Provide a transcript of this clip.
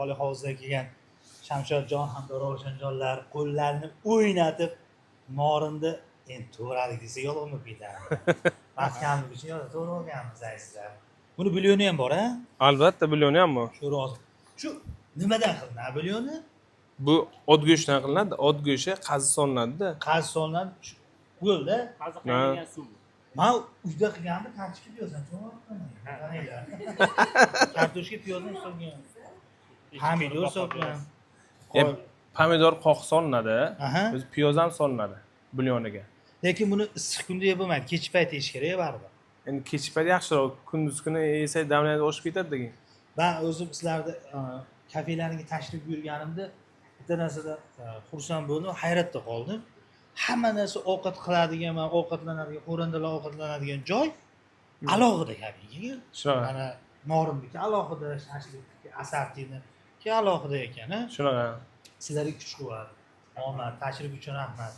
Oliy hovuzdan kelgan Shamshodjon hamda Ravshanjonlar qo'llarini o'ynatib norinni endi to'g'ralik desa yolg'on bo'lib ketadi. Matkamlik uchun to'g'ri olganmiz sizlar. Buni bulyoni ham bor, ha? Albatta, bulyoni ham bor. Shu rozi. Shu nimadan qilinadi bulyoni? Bu ot go'shtdan qilinadi. Ot go'shti qazi solinadi-da. Qazi solinadi. Yo'lda Qazi qaynagan suv. men uyda qilganimda kartoshka piyozdan qaranglar. Kartoshka piyozdan solgan. Pomidor solgan. Pomidor qoq solinadi. Aha. Biz piyoz ham solinadi bulyoniga. Lekin buni issiq kunda yeb bo'lmaydi. Kechki payt yeyish kerak baribir. Endi kechki payt yaxshiroq, kunduz kuni yesak damlaydi oshib ketadi degan. Men o'zim sizlarni kafelaringga tashrif buyurganimda bitta narsada xursand bo'ldim, hayratda qoldim. Hamma narsa ovqat qiladigan, ovqatlanadigan, xo'randalar ovqatlanadigan joy alohida kafega. Shunaqa. Mana Norinniki alohida, Shashlikniki, Asartiniki alohida ekan, ha? Shunaqa. Sizlarga kuch quvvat. Omad, tashrif uchun rahmat.